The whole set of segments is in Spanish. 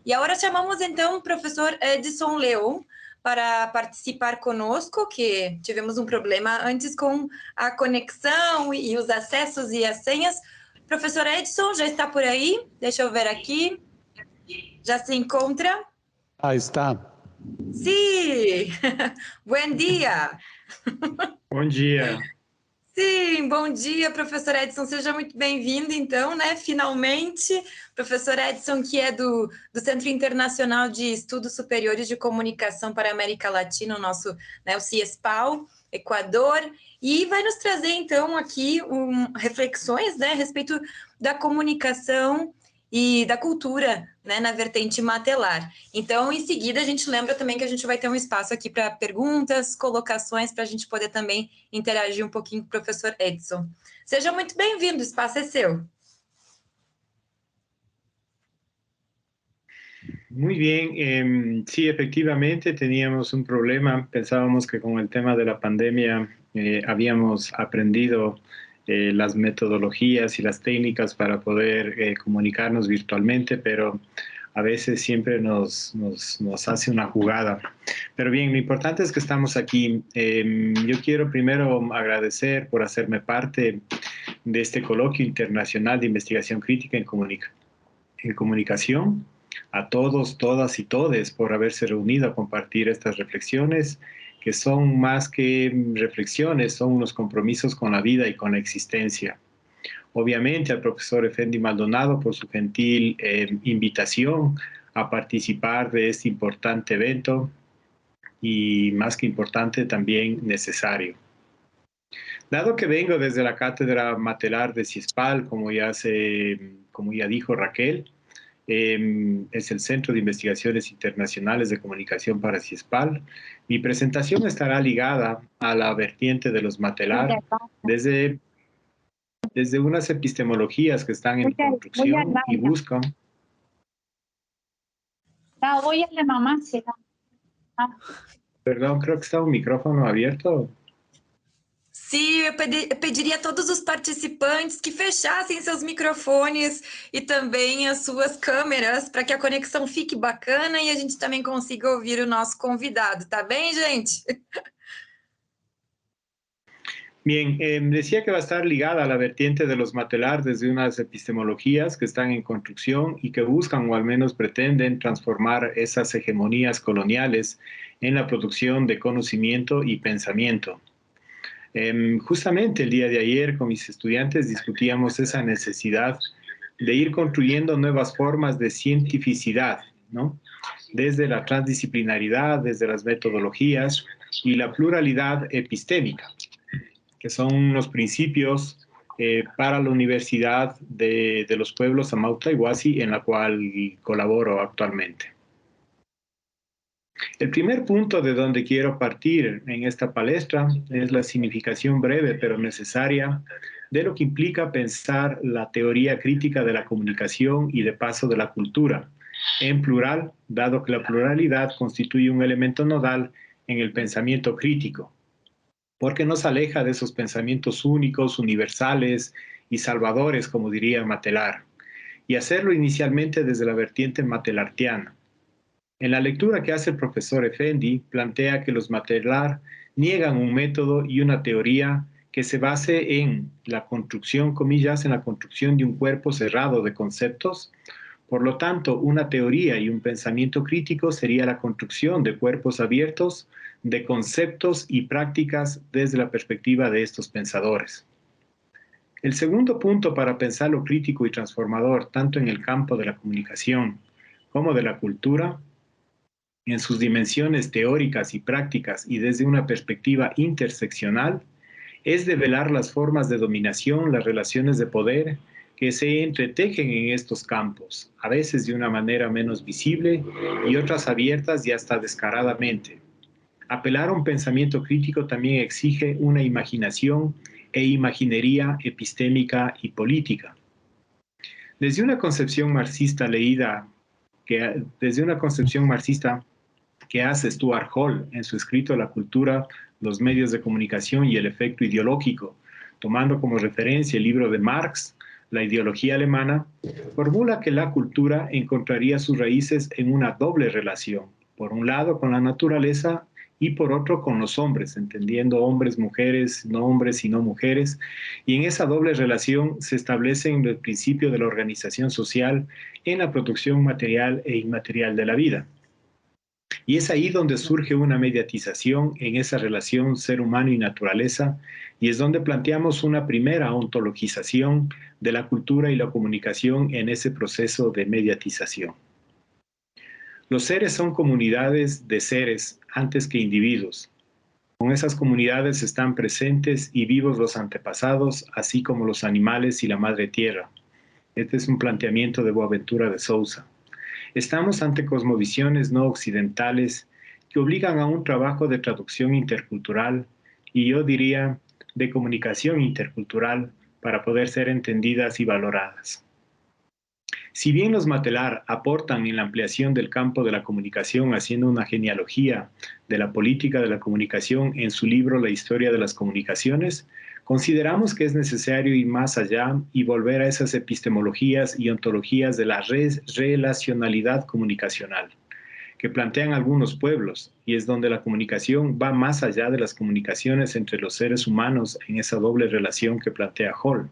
E agora chamamos então o professor Edson Leon para participar conosco, que tivemos um problema antes com a conexão e os acessos e as senhas. Professor Edson, já está por aí? Deixa eu ver aqui. Já se encontra? Ah, está. Sim! Bom dia! Bom dia! Sim, bom dia, professor Edson, seja muito bem-vindo, então, né, finalmente, professor Edson, que é do Centro Internacional de Estudos Superiores de Comunicação para a América Latina, o nosso, né, o CIESPAL, Equador, e vai nos trazer, então, aqui reflexões, né, a respeito da comunicação e da cultura, né, na vertente matelar. Então, em seguida, a gente lembra também que a gente vai ter um espaço aqui para perguntas, colocações, para a gente poder também interagir um pouquinho com o professor Edson. Seja muito bem-vindo, o espaço é seu. Muy bien, sí, efectivamente teníamos un problema. Pensábamos que con el tema de la pandemia habíamos aprendido las metodologías y las técnicas para poder comunicarnos virtualmente, pero a veces siempre nos hace una jugada. Pero bien, lo importante es que estamos aquí. Yo quiero primero agradecer por hacerme parte de este coloquio internacional de investigación crítica en comunicación. A todos, todas y todes por haberse reunido a compartir estas reflexiones, que son más que reflexiones, son unos compromisos con la vida y con la existencia. Obviamente al profesor Effendi Maldonado por su gentil invitación a participar de este importante evento y más que importante también necesario. Dado que vengo desde la cátedra matelar de CIESPAL, como ya dijo Raquel, es el Centro de Investigaciones Internacionales de Comunicación para CIESPAL. Mi presentación estará ligada a la vertiente de los matelar desde unas epistemologías que están en construcción y buscan... Perdón, creo que está un micrófono abierto. Sim, eu pediria a todos os participantes que fechassem seus microfones e também as suas câmeras para que a conexão fique bacana e a gente também consiga ouvir o nosso convidado, tá bem, gente? Bien, decía que va a estar ligada a la vertiente de los matelar desde unas epistemologías que están en construcción y que buscan o al menos pretenden transformar esas hegemonías coloniales en la producción de conocimiento y pensamiento. Justamente el día de ayer con mis estudiantes discutíamos esa necesidad de ir construyendo nuevas formas de cientificidad, ¿no? Desde la transdisciplinaridad, desde las metodologías y la pluralidad epistémica, que son los principios para la Universidad de los Pueblos Amauta y Huasi, en la cual colaboro actualmente. El primer punto de donde quiero partir en esta palestra es la significación breve pero necesaria de lo que implica pensar la teoría crítica de la comunicación y de paso de la cultura, en plural, dado que la pluralidad constituye un elemento nodal en el pensamiento crítico, porque nos aleja de esos pensamientos únicos, universales y salvadores, como diría Matelar, y hacerlo inicialmente desde la vertiente matelartiana. En la lectura que hace el profesor Effendi, plantea que los matelar niegan un método y una teoría que se base en la construcción, comillas, en la construcción de un cuerpo cerrado de conceptos. Por lo tanto, una teoría y un pensamiento crítico sería la construcción de cuerpos abiertos de conceptos y prácticas desde la perspectiva de estos pensadores. El segundo punto para pensar lo crítico y transformador, tanto en el campo de la comunicación como de la cultura, en sus dimensiones teóricas y prácticas y desde una perspectiva interseccional, es develar las formas de dominación, las relaciones de poder que se entretejen en estos campos, a veces de una manera menos visible y otras abiertas y hasta descaradamente. Apelar a un pensamiento crítico también exige una imaginación e imaginería epistémica y política. Desde una concepción marxista que hace Stuart Hall en su escrito La cultura, los medios de comunicación y el efecto ideológico, tomando como referencia el libro de Marx, la ideología alemana, formula que la cultura encontraría sus raíces en una doble relación, por un lado con la naturaleza y por otro con los hombres, entendiendo hombres, mujeres, no hombres y no mujeres, y en esa doble relación se establecen el principio de la organización social en la producción material e inmaterial de la vida. Y es ahí donde surge una mediatización en esa relación ser humano y naturaleza, y es donde planteamos una primera ontologización de la cultura y la comunicación en ese proceso de mediatización. Los seres son comunidades de seres antes que individuos. Con esas comunidades están presentes y vivos los antepasados, así como los animales y la madre tierra. Este es un planteamiento de Boaventura de Sousa. Estamos ante cosmovisiones no occidentales que obligan a un trabajo de traducción intercultural y yo diría de comunicación intercultural para poder ser entendidas y valoradas. Si bien los Matelar aportan en la ampliación del campo de la comunicación haciendo una genealogía de la política de la comunicación en su libro La historia de las comunicaciones, consideramos que es necesario ir más allá y volver a esas epistemologías y ontologías de la relacionalidad comunicacional que plantean algunos pueblos, y es donde la comunicación va más allá de las comunicaciones entre los seres humanos en esa doble relación que plantea Hall.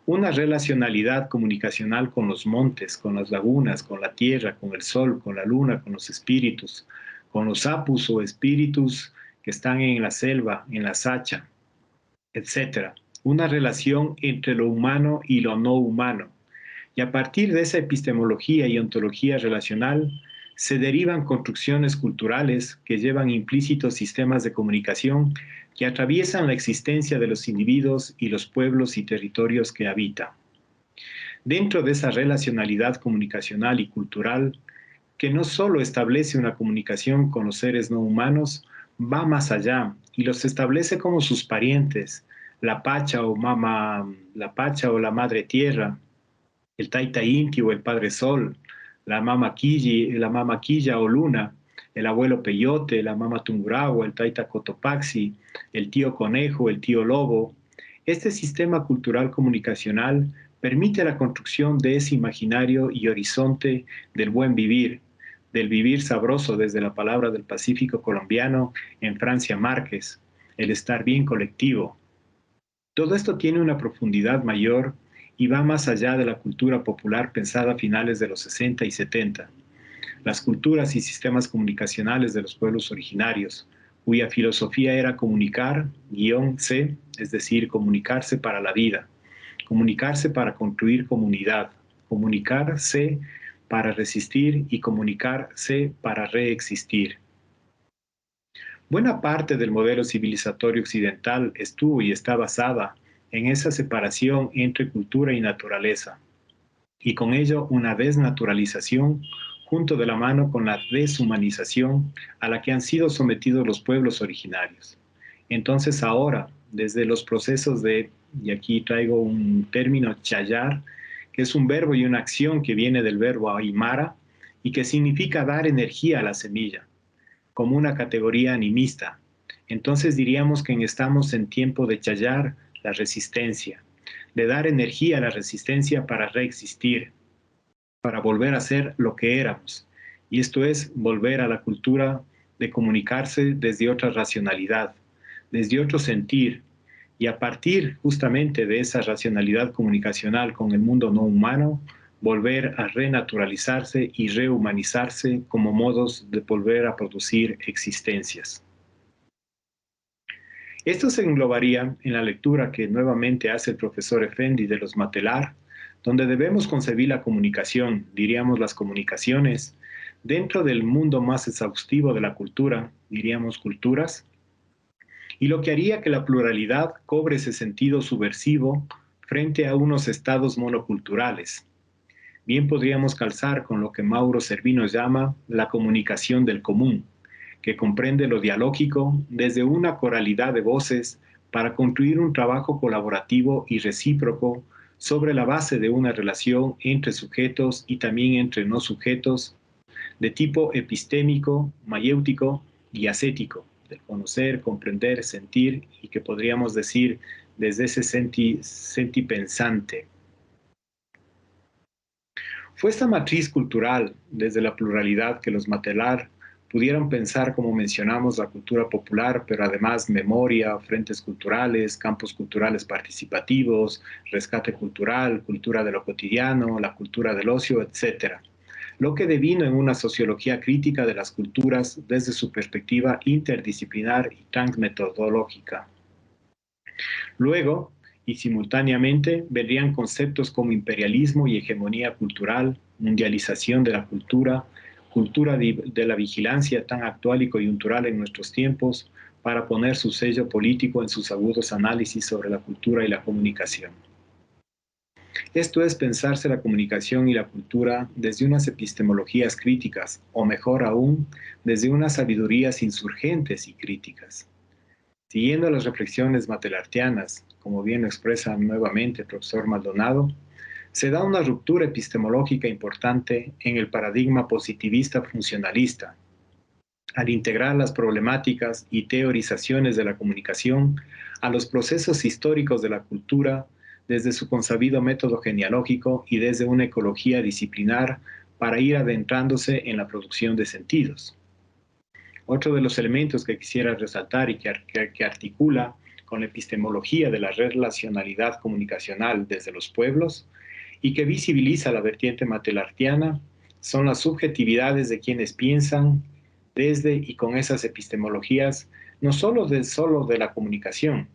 Una relacionalidad comunicacional con los montes, con las lagunas, con la tierra, con el sol, con la luna, con los espíritus, con los apus o espíritus que están en la selva, en la sacha, etc. Una relación entre lo humano y lo no humano. Y a partir de esa epistemología y ontología relacional, se derivan construcciones culturales que llevan implícitos sistemas de comunicación que atraviesan la existencia de los individuos y los pueblos y territorios que habitan. Dentro de esa relacionalidad comunicacional y cultural, que no solo establece una comunicación con los seres no humanos, va más allá y los establece como sus parientes, la Pacha o la Madre Tierra, el Taita Inti o el Padre Sol, la Mama Quilla o Luna, el abuelo Peyote, la Mama Tungurahua, el Taita Cotopaxi, el tío Conejo, el tío Lobo. Este sistema cultural comunicacional permite la construcción de ese imaginario y horizonte del buen vivir, del vivir sabroso desde la palabra del Pacífico colombiano en Francia Márquez, el estar bien colectivo. Todo esto tiene una profundidad mayor y va más allá de la cultura popular pensada a finales de los 60 y 70. Las culturas y sistemas comunicacionales de los pueblos originarios, cuya filosofía era comunicar-c, es decir, comunicarse para la vida, comunicarse para construir comunidad, comunicarse para resistir y comunicarse para reexistir. Buena parte del modelo civilizatorio occidental estuvo y está basada en esa separación entre cultura y naturaleza, y con ello una desnaturalización junto de la mano con la deshumanización a la que han sido sometidos los pueblos originarios. Entonces ahora, desde los procesos y aquí traigo un término, chayar, que es un verbo y una acción que viene del verbo aymara y que significa dar energía a la semilla, como una categoría animista. Entonces diríamos que estamos en tiempo de chayar la resistencia, de dar energía a la resistencia para reexistir, para volver a ser lo que éramos. Y esto es volver a la cultura de comunicarse desde otra racionalidad, desde otro sentir, y a partir justamente de esa racionalidad comunicacional con el mundo no humano, volver a renaturalizarse y rehumanizarse como modos de volver a producir existencias. Esto se englobaría en la lectura que nuevamente hace el profesor Effendi de los Matelar, donde debemos concebir la comunicación, diríamos las comunicaciones, dentro del mundo más exhaustivo de la cultura, diríamos culturas, y lo que haría que la pluralidad cobre ese sentido subversivo frente a unos estados monoculturales. Bien podríamos calzar con lo que Mauro Cervino llama la comunicación del común, que comprende lo dialógico desde una coralidad de voces para construir un trabajo colaborativo y recíproco sobre la base de una relación entre sujetos y también entre no sujetos de tipo epistémico, mayéutico y ascético, de conocer, comprender, sentir y que podríamos decir desde ese sentipensante. Fue esta matriz cultural, desde la pluralidad, que los Matelar pudieron pensar, como mencionamos, la cultura popular, pero además memoria, frentes culturales, campos culturales participativos, rescate cultural, cultura de lo cotidiano, la cultura del ocio, etcétera, lo que devino en una sociología crítica de las culturas desde su perspectiva interdisciplinar y transmetodológica. Luego, y simultáneamente, vendrían conceptos como imperialismo y hegemonía cultural, mundialización de la cultura, cultura de la vigilancia tan actual y coyuntural en nuestros tiempos, para poner su sello político en sus agudos análisis sobre la cultura y la comunicación. Esto es pensarse la comunicación y la cultura desde unas epistemologías críticas, o mejor aún, desde unas sabidurías insurgentes y críticas. Siguiendo las reflexiones matelartianas, como bien lo expresa nuevamente el profesor Maldonado, se da una ruptura epistemológica importante en el paradigma positivista funcionalista, al integrar las problemáticas y teorizaciones de la comunicación a los procesos históricos de la cultura desde su consabido método genealógico y desde una ecología disciplinar para ir adentrándose en la producción de sentidos. Otro de los elementos que quisiera resaltar y que articula con la epistemología de la relacionalidad comunicacional desde los pueblos y que visibiliza la vertiente matelartiana son las subjetividades de quienes piensan desde y con esas epistemologías, no solo de la comunicación,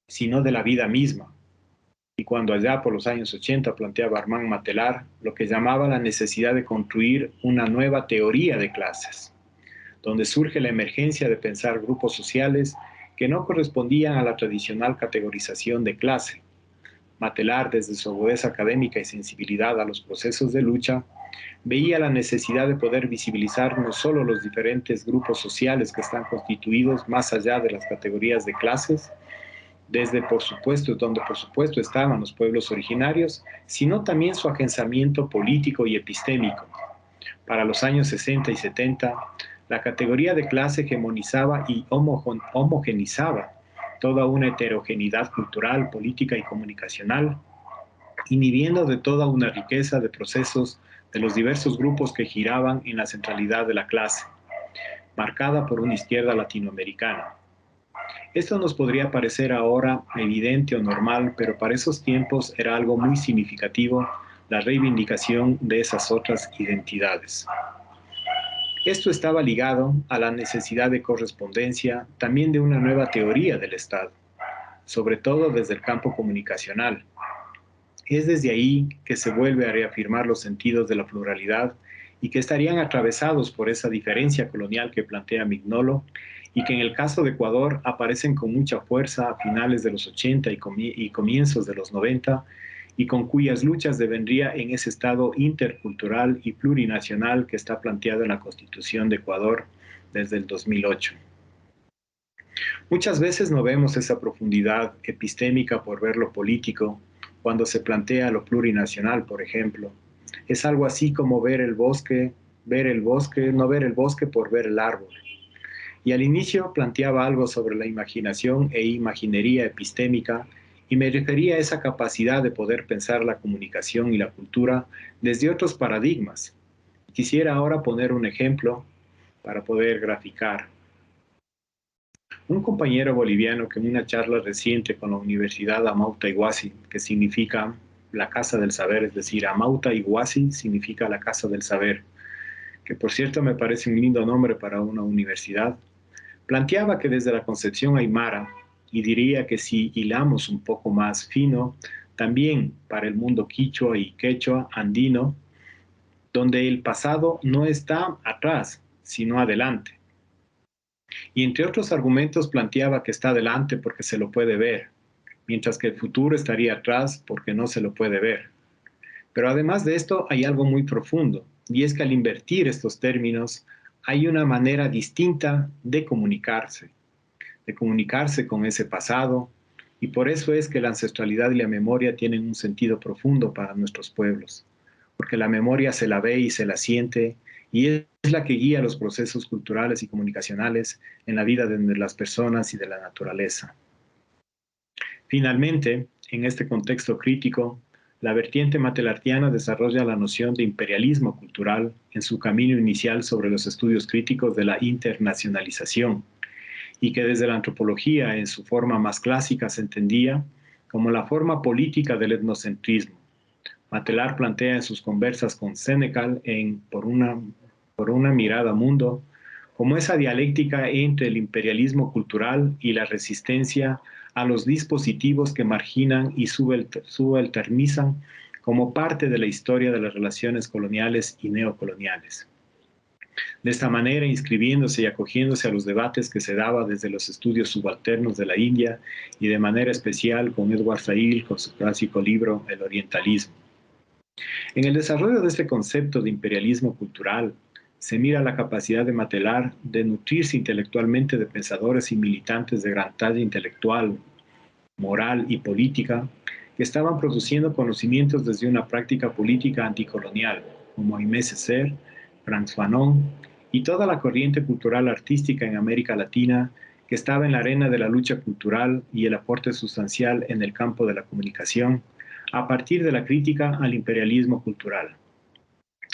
sino de la vida misma. Y cuando allá por los años 80 planteaba Armand Matelar lo que llamaba la necesidad de construir una nueva teoría de clases, donde surge la emergencia de pensar grupos sociales que no correspondían a la tradicional categorización de clase. Matelar, desde su agudeza académica y sensibilidad a los procesos de lucha, veía la necesidad de poder visibilizar no solo los diferentes grupos sociales que están constituidos más allá de las categorías de clases, desde donde por supuesto estaban los pueblos originarios, sino también su agenciamiento político y epistémico. Para los años 60 y 70, la categoría de clase hegemonizaba y homogenizaba toda una heterogeneidad cultural, política y comunicacional, inhibiendo de toda una riqueza de procesos de los diversos grupos que giraban en la centralidad de la clase, marcada por una izquierda latinoamericana. Esto nos podría parecer ahora evidente o normal, pero para esos tiempos era algo muy significativo la reivindicación de esas otras identidades. Esto estaba ligado a la necesidad de correspondencia también de una nueva teoría del Estado, sobre todo desde el campo comunicacional. Es desde ahí que se vuelve a reafirmar los sentidos de la pluralidad y que estarían atravesados por esa diferencia colonial que plantea Mignolo y que en el caso de Ecuador aparecen con mucha fuerza a finales de los 80 y comienzos de los 90 y con cuyas luchas devendría en ese estado intercultural y plurinacional que está planteado en la Constitución de Ecuador desde el 2008. Muchas veces no vemos esa profundidad epistémica por ver lo político, cuando se plantea lo plurinacional, por ejemplo. Es algo así como no ver el bosque por ver el árbol. Y al inicio planteaba algo sobre la imaginación e imaginería epistémica, y me refería a esa capacidad de poder pensar la comunicación y la cultura desde otros paradigmas. Quisiera ahora poner un ejemplo para poder graficar. Un compañero boliviano que en una charla reciente con la Universidad Amauta Iguazí, que significa la Casa del Saber, es decir, Amauta Iguazí significa la Casa del Saber, que por cierto me parece un lindo nombre para una universidad, planteaba que desde la concepción aymara, y diría que si hilamos un poco más fino, también para el mundo quichua y quechua andino, donde el pasado no está atrás, sino adelante. Y entre otros argumentos planteaba que está adelante porque se lo puede ver, mientras que el futuro estaría atrás porque no se lo puede ver. Pero además de esto hay algo muy profundo, y es que al invertir estos términos hay una manera distinta de comunicarse con ese pasado, y por eso es que la ancestralidad y la memoria tienen un sentido profundo para nuestros pueblos, porque la memoria se la ve y se la siente, y es la que guía los procesos culturales y comunicacionales en la vida de las personas y de la naturaleza. Finalmente, en este contexto crítico, la vertiente matelartiana desarrolla la noción de imperialismo cultural en su camino inicial sobre los estudios críticos de la internacionalización, y que desde la antropología en su forma más clásica se entendía como la forma política del etnocentrismo. Matelar plantea en sus conversas con Senecal en Por una mirada mundo como esa dialéctica entre el imperialismo cultural y la resistencia a los dispositivos que marginan y subalternizan como parte de la historia de las relaciones coloniales y neocoloniales. De esta manera, inscribiéndose y acogiéndose a los debates que se daba desde los estudios subalternos de la India y de manera especial con Edward Said con su clásico libro El Orientalismo. En el desarrollo de este concepto de imperialismo cultural, se mira la capacidad de Matelar de nutrirse intelectualmente de pensadores y militantes de gran talla intelectual, moral y política que estaban produciendo conocimientos desde una práctica política anticolonial, como Aimé Césaire, Frantz Fanon y toda la corriente cultural artística en América Latina que estaba en la arena de la lucha cultural y el aporte sustancial en el campo de la comunicación a partir de la crítica al imperialismo cultural.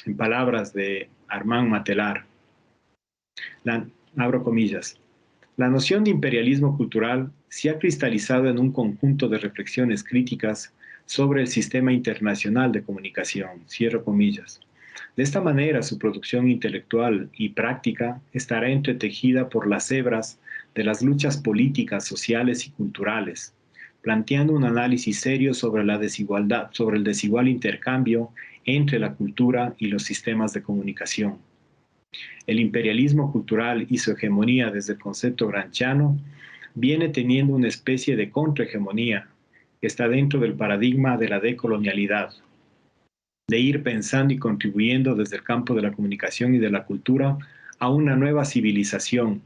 En palabras de Armand Matelar, abro comillas, la noción de imperialismo cultural se ha cristalizado en un conjunto de reflexiones críticas sobre el sistema internacional de comunicación, cierro comillas. De esta manera, su producción intelectual y práctica estará entretejida por las hebras de las luchas políticas, sociales y culturales, planteando un análisis serio sobre la desigualdad, sobre el desigual intercambio entre la cultura y los sistemas de comunicación. El imperialismo cultural y su hegemonía desde el concepto gramsciano viene teniendo una especie de contrahegemonía que está dentro del paradigma de la decolonialidad, de ir pensando y contribuyendo desde el campo de la comunicación y de la cultura a una nueva civilización,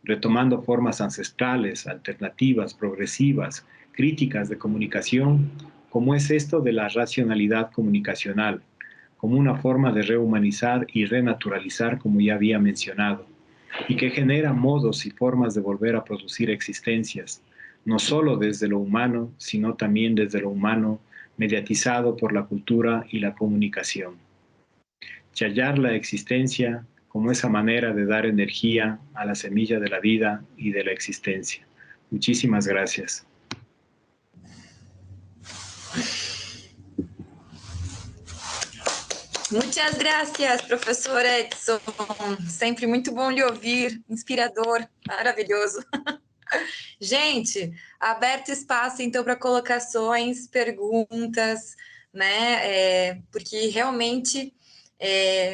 retomando formas ancestrales, alternativas, progresivas, críticas de comunicación, como es esto de la racionalidad comunicacional, como una forma de rehumanizar y renaturalizar, como ya había mencionado, y que genera modos y formas de volver a producir existencias, no solo desde lo humano, sino también desde lo humano, mediatizado por la cultura y la comunicación. Hallar la existencia como esa manera de dar energía a la semilla de la vida y de la existencia. Muchísimas gracias. Muitas gracias, professor Edson. Sempre muito bom lhe ouvir, inspirador, maravilhoso. Gente, aberto espaço, então, para colocações, perguntas, né? Porque realmente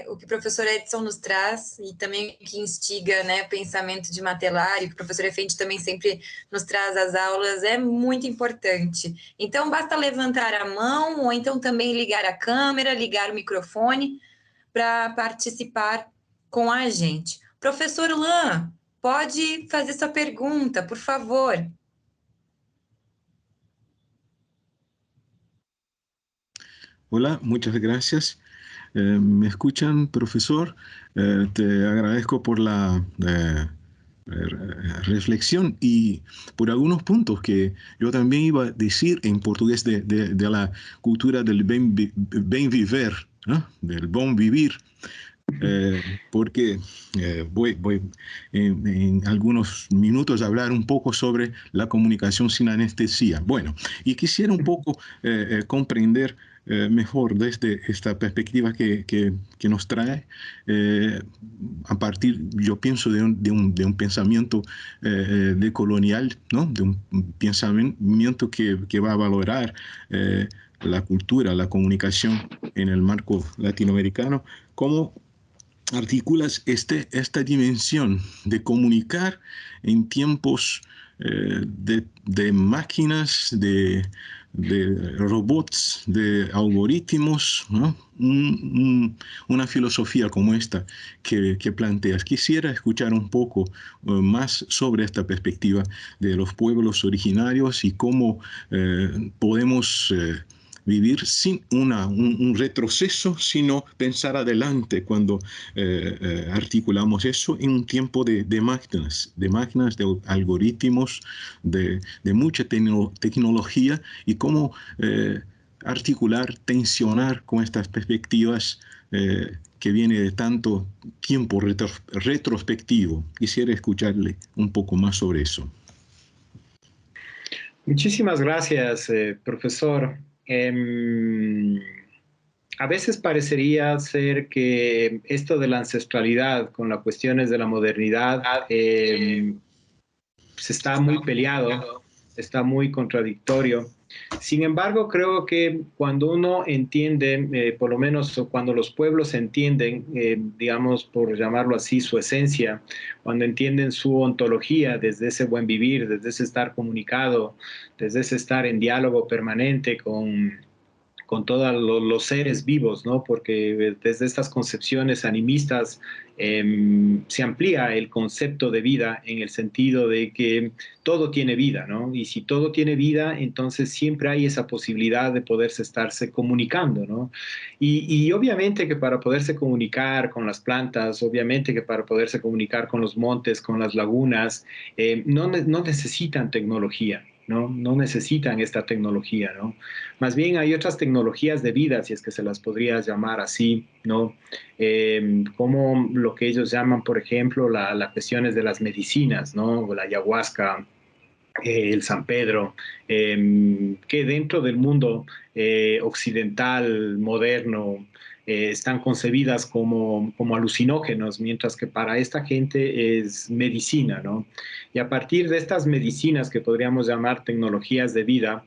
o que o professor Edson nos traz e também que instiga, né, o pensamento de Matelar e o professor Effendi também sempre nos traz as aulas, é muito importante. Então, basta levantar a mão ou então também ligar a câmera, ligar o microfone para participar com a gente. Professor Lan, pode fazer sua pergunta, por favor. Hola, muchas gracias. ¿Me escuchan, profesor? Te agradezco por la reflexión y por algunos puntos que yo también iba a decir en portugués de la cultura del bem viver, ¿no? Del bom vivir. Porque voy en algunos minutos a hablar un poco sobre la comunicación sin anestesia. Bueno, y quisiera un poco comprender mejor desde esta perspectiva que nos trae, a partir, yo pienso, de un pensamiento decolonial, ¿no? De un pensamiento que va a valorar la cultura, la comunicación en el marco latinoamericano, como articulas esta dimensión de comunicar en tiempos de máquinas, de robots, de algoritmos, ¿no? Una filosofía como esta que planteas. Quisiera escuchar un poco más sobre esta perspectiva de los pueblos originarios y cómo podemos vivir sin un retroceso, sino pensar adelante cuando articulamos eso en un tiempo de máquinas, de algoritmos, de mucha tecnología, y cómo articular, tensionar con estas perspectivas que viene de tanto tiempo retrospectivo. Quisiera escucharle un poco más sobre eso. Muchísimas gracias, profesor. A veces parecería ser que esto de la ancestralidad con las cuestiones de la modernidad se está muy peleado, está muy contradictorio. Sin embargo, creo que cuando uno entiende, por lo menos cuando los pueblos entienden, digamos, por llamarlo así, su esencia, cuando entienden su ontología desde ese buen vivir, desde ese estar comunicado, desde ese estar en diálogo permanente con todos los seres vivos, ¿no? Porque desde estas concepciones animistas se amplía el concepto de vida en el sentido de que todo tiene vida, ¿no? Y si todo tiene vida, entonces siempre hay esa posibilidad de poderse estarse comunicando, ¿no? Y obviamente que para poderse comunicar con las plantas, obviamente que para poderse comunicar con los montes, con las lagunas, no necesitan tecnología. No necesitan esta tecnología, ¿no? Más bien hay otras tecnologías de vida, si es que se las podría llamar así, ¿no? Como lo que ellos llaman, por ejemplo, las cuestiones de las medicinas, ¿no? La ayahuasca, el San Pedro, que dentro del mundo occidental, moderno, están concebidas como alucinógenos, mientras que para esta gente es medicina, ¿no? Y a partir de estas medicinas que podríamos llamar tecnologías de vida,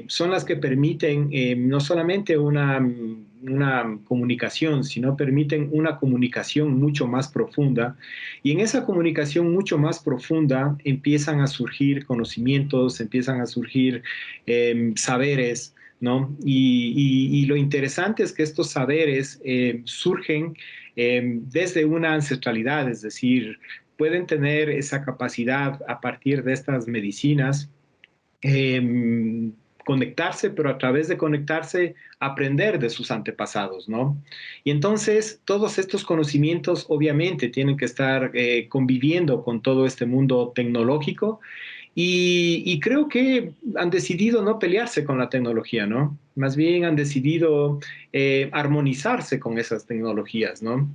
son las que permiten no solamente una comunicación, sino permiten una comunicación mucho más profunda. Y en esa comunicación mucho más profunda empiezan a surgir conocimientos, empiezan a surgir saberes, ¿no? Y lo interesante es que estos saberes surgen desde una ancestralidad, es decir, pueden tener esa capacidad a partir de estas medicinas, conectarse, pero a través de conectarse, aprender de sus antepasados, ¿no? Y entonces todos estos conocimientos obviamente tienen que estar conviviendo con todo este mundo tecnológico y creo que han decidido no pelearse con la tecnología, ¿no? Más bien han decidido armonizarse con esas tecnologías, ¿no?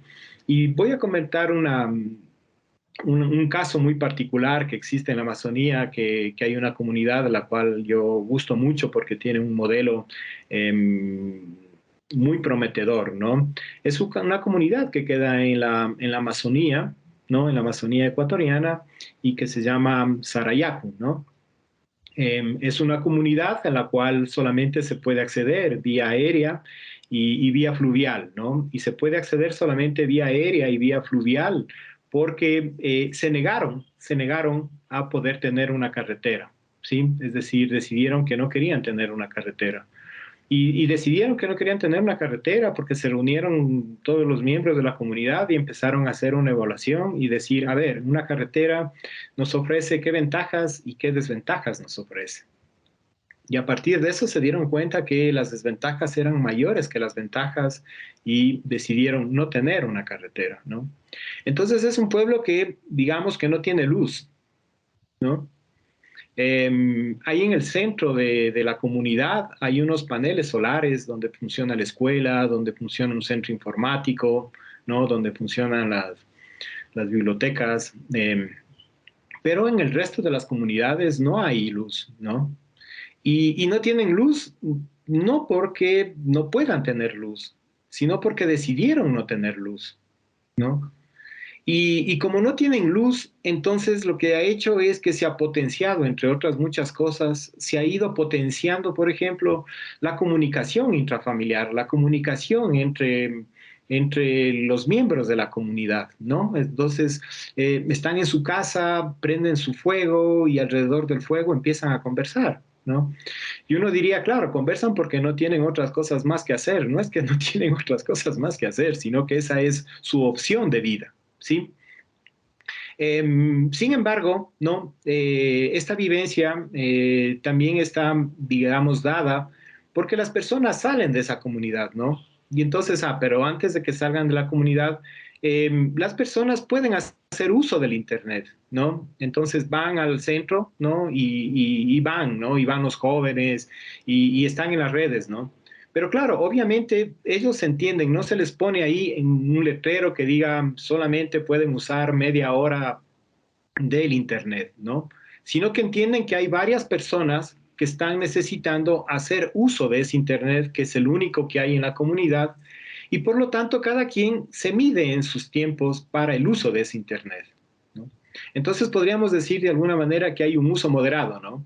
Y voy a comentar un caso muy particular que existe en la Amazonía, que hay una comunidad a la cual yo gusto mucho porque tiene un modelo muy prometedor, ¿no? Es una comunidad que queda en la Amazonía, ¿no? En la Amazonía ecuatoriana y que se llama Sarayaku, ¿no? Es una comunidad a la cual solamente se puede acceder vía aérea y vía fluvial, ¿no? Y se puede acceder solamente vía aérea y vía fluvial porque se negaron a poder tener una carretera, ¿sí? Es decir, decidieron que no querían tener una carretera. Y decidieron que no querían tener una carretera porque se reunieron todos los miembros de la comunidad y empezaron a hacer una evaluación y decir, a ver, una carretera nos ofrece qué ventajas y qué desventajas nos ofrece. Y a partir de eso se dieron cuenta que las desventajas eran mayores que las ventajas y decidieron no tener una carretera, ¿no? Entonces es un pueblo que, digamos, que no tiene luz, ¿no? Ahí en el centro de la comunidad hay unos paneles solares donde funciona la escuela, donde funciona un centro informático, ¿no? Donde funcionan las bibliotecas, pero en el resto de las comunidades no hay luz, ¿no? Y no tienen luz no porque no puedan tener luz, sino porque decidieron no tener luz, ¿no? Y como no tienen luz, entonces lo que ha hecho es que se ha potenciado, entre otras muchas cosas, se ha ido potenciando, por ejemplo, la comunicación intrafamiliar, la comunicación entre los miembros de la comunidad, ¿no? Entonces, están en su casa, prenden su fuego y alrededor del fuego empiezan a conversar, ¿no? Y uno diría, claro, conversan porque no tienen otras cosas más que hacer. No es que no tienen otras cosas más que hacer, sino que esa es su opción de vida. ¿Sí? Sin embargo, ¿no? Esta vivencia también está, digamos, dada porque las personas salen de esa comunidad, ¿no? Y entonces, pero antes de que salgan de la comunidad, las personas pueden hacer uso del Internet, ¿no? Entonces van al centro, ¿no? Y van, ¿no? Y van los jóvenes y están en las redes, ¿no? Pero claro, obviamente ellos entienden, no se les pone ahí en un letrero que diga solamente pueden usar media hora del Internet, ¿no? Sino que entienden que hay varias personas que están necesitando hacer uso de ese Internet, que es el único que hay en la comunidad, y por lo tanto cada quien se mide en sus tiempos para el uso de ese Internet, ¿no? Entonces podríamos decir de alguna manera que hay un uso moderado, ¿no?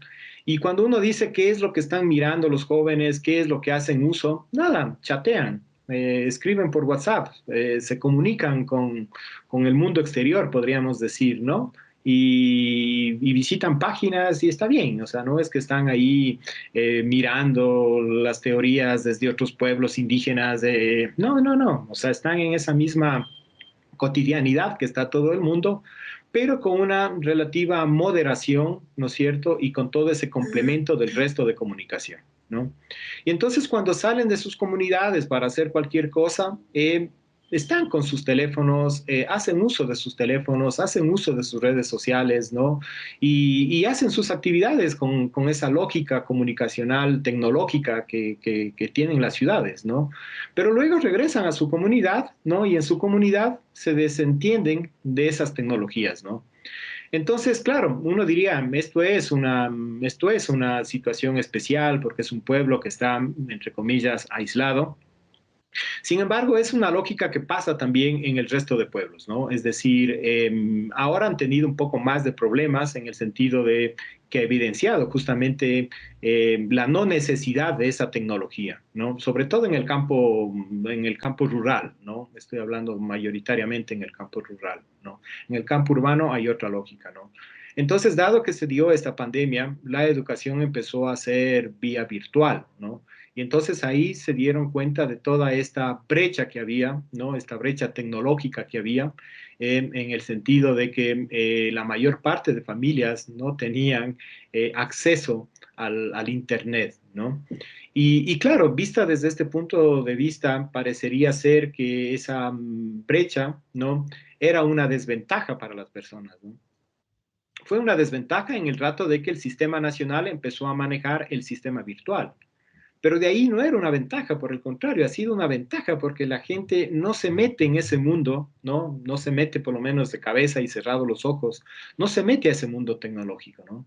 Y cuando uno dice qué es lo que están mirando los jóvenes, qué es lo que hacen uso, nada, chatean, escriben por WhatsApp, se comunican con el mundo exterior, podríamos decir, ¿no? Y visitan páginas y está bien, o sea, no es que están ahí mirando las teorías desde otros pueblos indígenas, no, no, no, o sea, están en esa misma cotidianidad que está todo el mundo, pero con una relativa moderación, ¿no es cierto? Y con todo ese complemento del resto de comunicación, ¿no? Y entonces cuando salen de sus comunidades para hacer cualquier cosa, están con sus teléfonos, hacen uso de sus teléfonos, hacen uso de sus redes sociales, ¿no? Y hacen sus actividades con esa lógica comunicacional, tecnológica que tienen las ciudades, ¿no? Pero luego regresan a su comunidad, ¿no? Y en su comunidad se desentienden de esas tecnologías, ¿no? Entonces, claro, uno diría, esto es una situación especial porque es un pueblo que está, entre comillas, aislado. Sin embargo, es una lógica que pasa también en el resto de pueblos, ¿no? Es decir, ahora han tenido un poco más de problemas en el sentido de que ha evidenciado justamente la no necesidad de esa tecnología, ¿no? Sobre todo en el campo rural, ¿no? Estoy hablando mayoritariamente en el campo rural, ¿no? En el campo urbano hay otra lógica, ¿no? Entonces, dado que se dio esta pandemia, la educación empezó a ser vía virtual, ¿no? Y entonces ahí se dieron cuenta de toda esta brecha que había, ¿no? Esta brecha tecnológica que había, en el sentido de que la mayor parte de familias no tenían acceso al Internet, ¿no? Y claro, vista desde este punto de vista, parecería ser que esa brecha, ¿no? Era una desventaja para las personas, ¿no? Fue una desventaja en el rato de que el sistema nacional empezó a manejar el sistema virtual. Pero de ahí no era una ventaja, por el contrario, ha sido una ventaja porque la gente no se mete en ese mundo, ¿no? No se mete por lo menos de cabeza y cerrado los ojos, no se mete a ese mundo tecnológico, ¿no?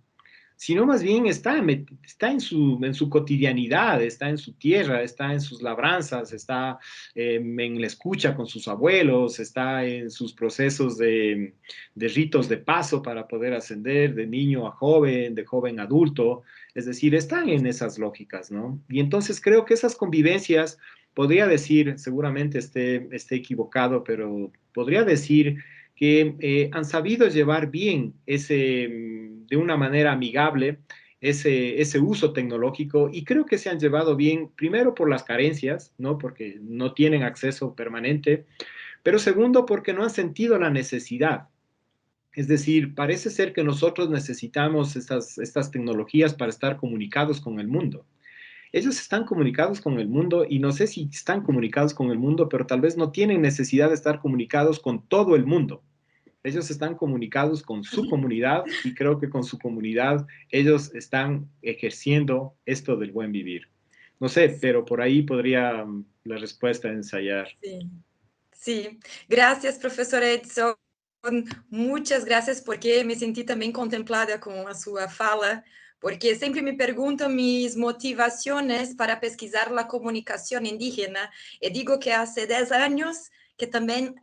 Sino más bien está en su cotidianidad, está en su tierra, está en sus labranzas, está en la escucha con sus abuelos, está en sus procesos de ritos de paso para poder ascender de niño a joven, de joven a adulto, es decir, están en esas lógicas, ¿no? Y entonces creo que esas convivencias, podría decir, seguramente esté equivocado, pero podría decir que han sabido llevar bien de una manera amigable ese uso tecnológico y creo que se han llevado bien, primero por las carencias, ¿no? Porque no tienen acceso permanente, pero segundo porque no han sentido la necesidad. Es decir, parece ser que nosotros necesitamos estas tecnologías para estar comunicados con el mundo. Ellos están comunicados con el mundo y no sé si están comunicados con el mundo, pero tal vez no tienen necesidad de estar comunicados con todo el mundo. Ellos están comunicados con su comunidad y creo que con su comunidad ellos están ejerciendo esto del buen vivir. No sé, pero por ahí podría la respuesta ensayar. Sí, sí. Gracias, profesor Edson. Muitas graças, porque me senti também contemplada com a sua fala, porque sempre me perguntam mis motivações para pesquisar a comunicação indígena, e digo que há 10 anos que também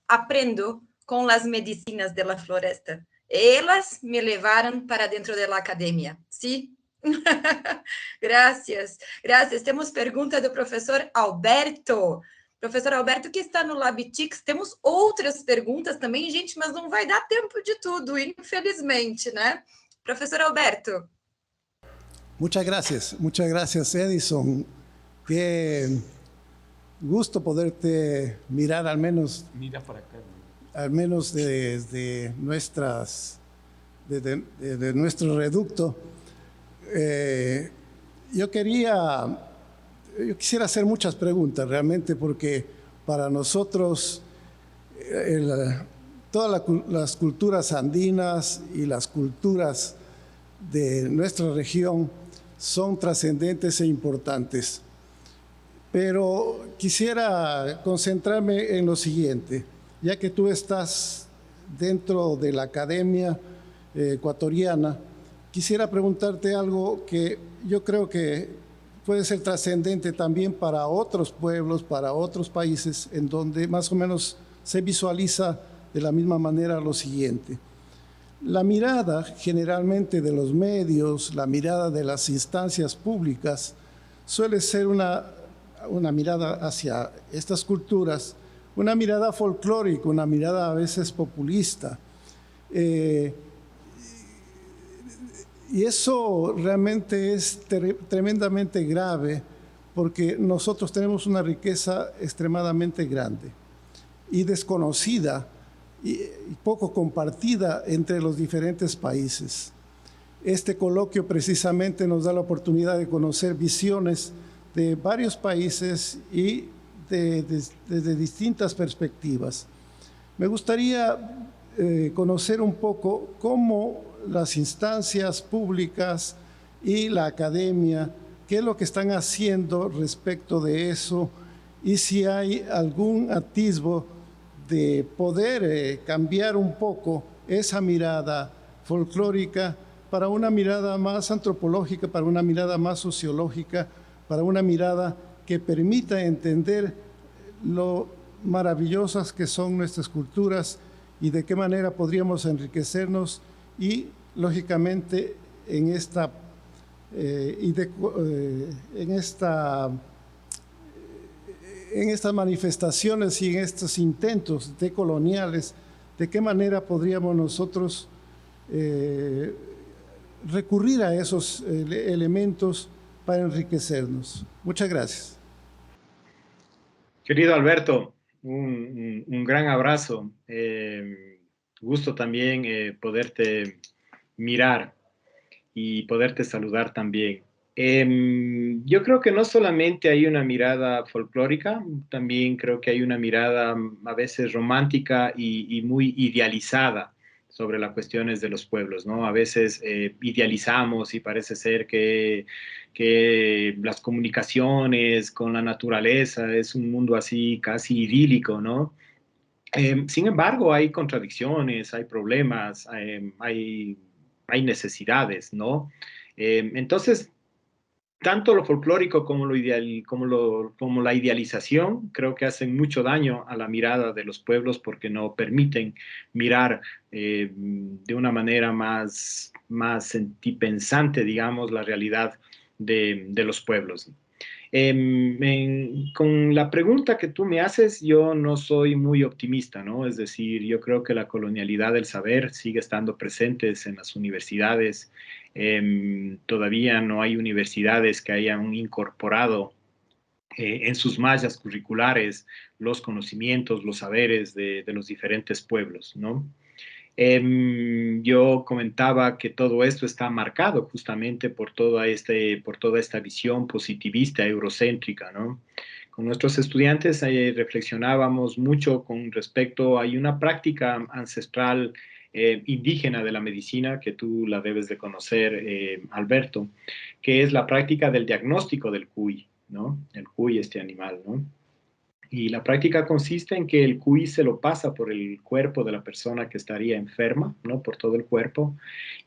aprendo com as medicinas da floresta. Elas me levaram para dentro da academia, sim? Graças, graças. Temos pergunta do professor Alberto. Professor Alberto, que está no LabTix, temos outras perguntas também, gente, mas não vai dar tempo de tudo, infelizmente, né? Professor Alberto. Muchas gracias Edison. Qué gusto poderte mirar al menos. Mira por acá. Al menos desde de nuestro reducto. Yo quisiera hacer muchas preguntas realmente porque para nosotros todas las culturas andinas y las culturas de nuestra región son trascendentes e importantes. Pero quisiera concentrarme en lo siguiente, ya que tú estás dentro de la academia ecuatoriana, quisiera preguntarte algo que yo creo que puede ser trascendente también para otros pueblos, para otros países, en donde más o menos se visualiza de la misma manera lo siguiente. La mirada generalmente de los medios, la mirada de las instancias públicas, suele ser una mirada hacia estas culturas, una mirada folclórica, una mirada a veces populista. Y eso realmente es tremendamente grave, porque nosotros tenemos una riqueza extremadamente grande y desconocida y poco compartida entre los diferentes países. Este coloquio precisamente nos da la oportunidad de conocer visiones de varios países y desde distintas perspectivas. Me gustaría conocer un poco cómo las instancias públicas y la academia, qué es lo que están haciendo respecto de eso y si hay algún atisbo de poder cambiar un poco esa mirada folclórica para una mirada más antropológica, para una mirada más sociológica, para una mirada que permita entender lo maravillosas que son nuestras culturas y de qué manera podríamos enriquecernos y, lógicamente, en estas manifestaciones y en estos intentos decoloniales, de qué manera podríamos nosotros recurrir a esos elementos para enriquecernos. Muchas gracias. Querido Alberto, un gran abrazo. Gusto también poderte mirar y poderte saludar también. Yo creo que no solamente hay una mirada folclórica, también creo que hay una mirada a veces romántica y muy idealizada sobre las cuestiones de los pueblos, ¿no? A veces idealizamos y parece ser que las comunicaciones con la naturaleza es un mundo así casi idílico, ¿no? Sin embargo, hay contradicciones, hay problemas, hay necesidades, ¿no? Entonces, tanto lo folclórico como, como la idealización creo que hacen mucho daño a la mirada de los pueblos porque no permiten mirar de una manera más sentipensante, digamos, la realidad de los pueblos. Con la pregunta que tú me haces, yo no soy muy optimista, ¿no? Es decir, yo creo que la colonialidad del saber sigue estando presentes en las universidades. Todavía no hay universidades que hayan incorporado en sus mallas curriculares los conocimientos, los saberes de los diferentes pueblos, ¿no? Yo comentaba que todo esto está marcado justamente por toda esta visión positivista, eurocéntrica, ¿no? Con nuestros estudiantes reflexionábamos mucho con respecto, hay una práctica ancestral indígena de la medicina que tú la debes de conocer, Alberto, que es la práctica del diagnóstico del cuy, ¿no? El cuy, este animal, ¿no? Y la práctica consiste en que el cuy se lo pasa por el cuerpo de la persona que estaría enferma, ¿no? Por todo el cuerpo.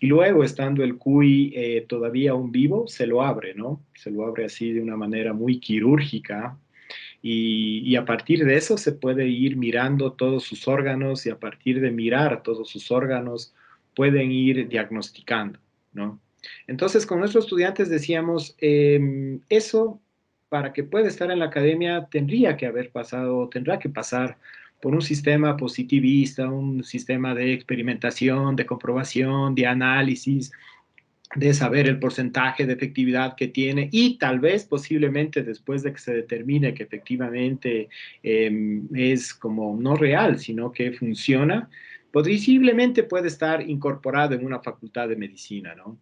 Y luego, estando el cuy todavía aún vivo, se lo abre, ¿no? Se lo abre así de una manera muy quirúrgica. Y a partir de eso se puede ir mirando todos sus órganos y a partir de mirar todos sus órganos pueden ir diagnosticando, ¿no? Entonces, con nuestros estudiantes decíamos, eso para que pueda estar en la academia tendría que haber pasado, tendrá que pasar por un sistema positivista, un sistema de experimentación, de comprobación, de análisis, de saber el porcentaje de efectividad que tiene y tal vez posiblemente después de que se determine que efectivamente es como no real, sino que funciona, posiblemente puede estar incorporado en una facultad de medicina, ¿no?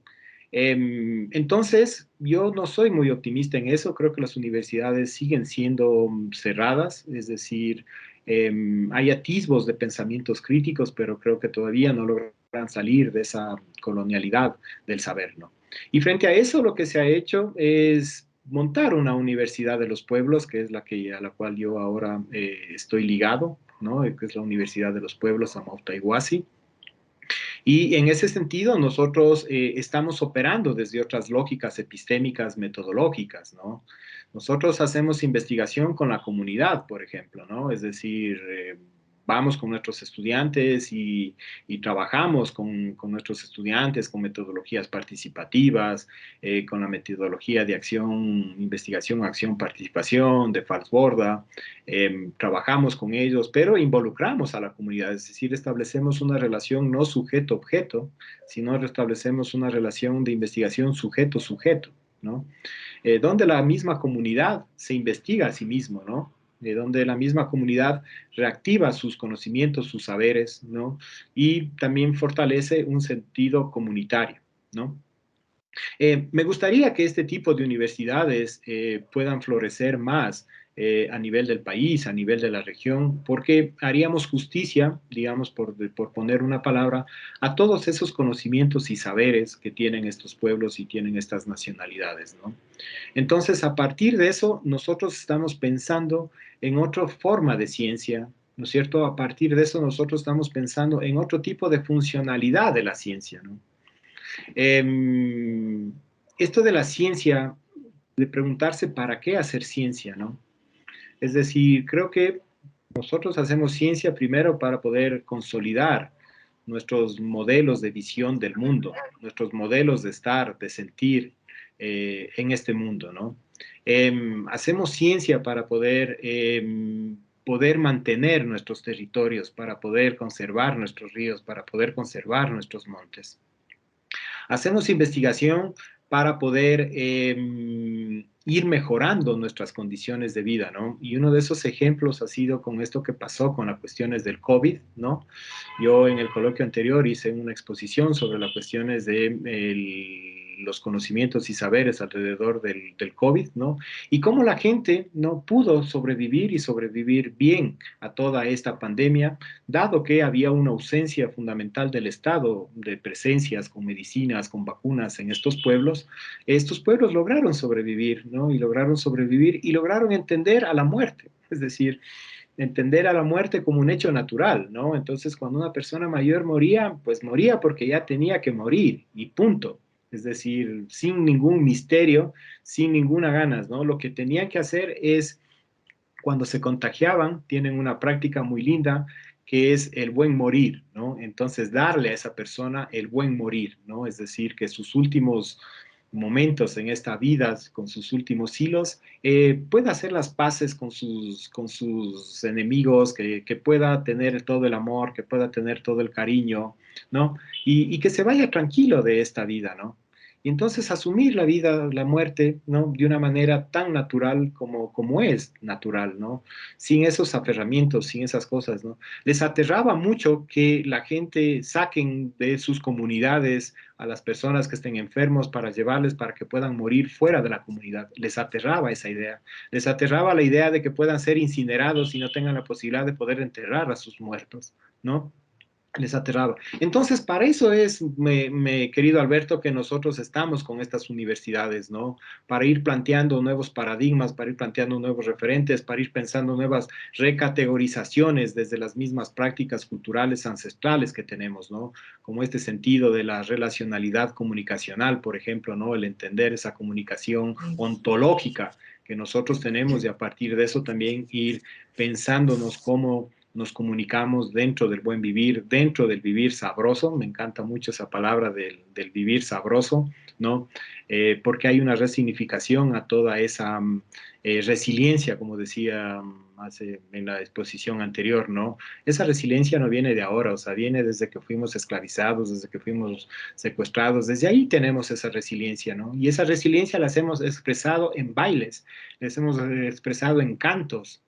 Entonces, yo no soy muy optimista en eso, creo que las universidades siguen siendo cerradas, es decir, Hay atisbos de pensamientos críticos, pero creo que todavía no logran salir de esa colonialidad del saber, ¿no? Y frente a eso, lo que se ha hecho es montar una universidad de los pueblos, que es a la cual yo ahora estoy ligado, ¿no? Que es la Universidad de los Pueblos Amauta Iguazí. Y en ese sentido, nosotros estamos operando desde otras lógicas epistémicas, metodológicas, ¿no? Nosotros hacemos investigación con la comunidad, por ejemplo, ¿no? Es decir, vamos con nuestros estudiantes y trabajamos con nuestros estudiantes con metodologías participativas, con la metodología de acción, investigación, acción, participación, de Falsborda. Trabajamos con ellos, pero involucramos a la comunidad, es decir, establecemos una relación no sujeto-objeto, sino establecemos una relación de investigación sujeto-sujeto, ¿no? Donde la misma comunidad se investiga a sí mismo, ¿no? Donde la misma comunidad reactiva sus conocimientos, sus saberes, ¿no? Y también fortalece un sentido comunitario, ¿no? Me gustaría que este tipo de universidades puedan florecer más a nivel del país, a nivel de la región, porque haríamos justicia, digamos, por poner una palabra, a todos esos conocimientos y saberes que tienen estos pueblos y tienen estas nacionalidades, ¿no? Entonces, a partir de eso, nosotros estamos pensando en otra forma de ciencia, ¿no es cierto? A partir de eso, nosotros estamos pensando en otro tipo de funcionalidad de la ciencia, ¿no? Esto de la ciencia, de preguntarse para qué hacer ciencia, ¿no? Es decir, creo que nosotros hacemos ciencia primero para poder consolidar nuestros modelos de visión del mundo, nuestros modelos de estar, de sentir en este mundo, ¿no? Hacemos ciencia para poder mantener nuestros territorios, para poder conservar nuestros ríos, para poder conservar nuestros montes. Hacemos investigación para poder ir mejorando nuestras condiciones de vida, ¿no? Y uno de esos ejemplos ha sido con esto que pasó con las cuestiones del COVID, ¿no? Yo en el coloquio anterior hice una exposición sobre las cuestiones de los conocimientos y saberes alrededor del COVID, ¿no? Y cómo la gente no pudo sobrevivir y sobrevivir bien a toda esta pandemia, dado que había una ausencia fundamental del Estado de presencias con medicinas, con vacunas en estos pueblos lograron sobrevivir, ¿no? Y lograron sobrevivir y lograron entender a la muerte, es decir, entender a la muerte como un hecho natural, ¿no? Entonces, cuando una persona mayor moría, pues moría porque ya tenía que morir y punto. Es decir, sin ningún misterio, sin ninguna ganas, ¿no? Lo que tenían que hacer es, cuando se contagiaban, tienen una práctica muy linda, que es el buen morir, ¿no? Entonces, darle a esa persona el buen morir, ¿no? Es decir, que sus últimos momentos en esta vida, con sus últimos hilos, pueda hacer las paces con sus enemigos, que pueda tener todo el amor, que pueda tener todo el cariño, ¿no? Y que se vaya tranquilo de esta vida, ¿no? Y entonces asumir la vida, la muerte, ¿no? De una manera tan natural como es natural, ¿no? Sin esos aferramientos, sin esas cosas, ¿no? Les aterraba mucho que la gente saquen de sus comunidades a las personas que estén enfermos para llevarles para que puedan morir fuera de la comunidad. Les aterraba esa idea. Les aterraba la idea de que puedan ser incinerados y no tengan la posibilidad de poder enterrar a sus muertos, ¿no? Les aterraba. Entonces, para eso es, querido Alberto, que nosotros estamos con estas universidades, ¿no? Para ir planteando nuevos paradigmas, para ir planteando nuevos referentes, para ir pensando nuevas recategorizaciones desde las mismas prácticas culturales ancestrales que tenemos, ¿no? Como este sentido de la relacionalidad comunicacional, por ejemplo, ¿no? El entender esa comunicación ontológica que nosotros tenemos y a partir de eso también ir pensándonos cómo nos comunicamos dentro del buen vivir, dentro del vivir sabroso. Me encanta mucho esa palabra del vivir sabroso, ¿no? Porque hay una resignificación a toda esa resiliencia, como decía en la exposición anterior, ¿no? Esa resiliencia no viene de ahora, o sea, viene desde que fuimos esclavizados, desde que fuimos secuestrados, desde ahí tenemos esa resiliencia, ¿no? Y esa resiliencia la hemos expresado en bailes, la hemos expresado en cantos,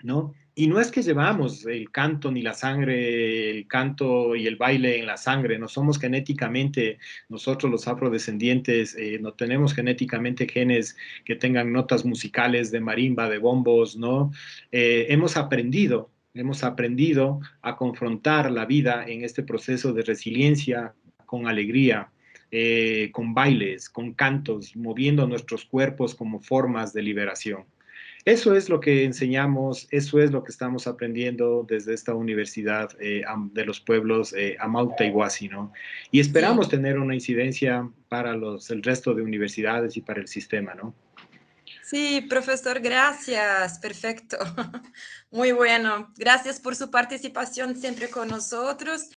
¿no? Y no es que llevamos el canto ni la sangre, el canto y el baile en la sangre, no somos genéticamente, nosotros los afrodescendientes, no tenemos genéticamente genes que tengan notas musicales de marimba, de bombos, ¿no? Hemos aprendido Hemos aprendido a confrontar la vida en este proceso de resiliencia con alegría, con bailes, con cantos, moviendo nuestros cuerpos como formas de liberación. Eso es lo que enseñamos, eso es lo que estamos aprendiendo desde esta Universidad de los Pueblos Amauta Iguasi, ¿no? Y esperamos tener una incidencia para el resto de universidades y para el sistema, ¿no? Sí, profesor, gracias. Perfecto. Muy bueno. Gracias por su participación siempre con nosotros.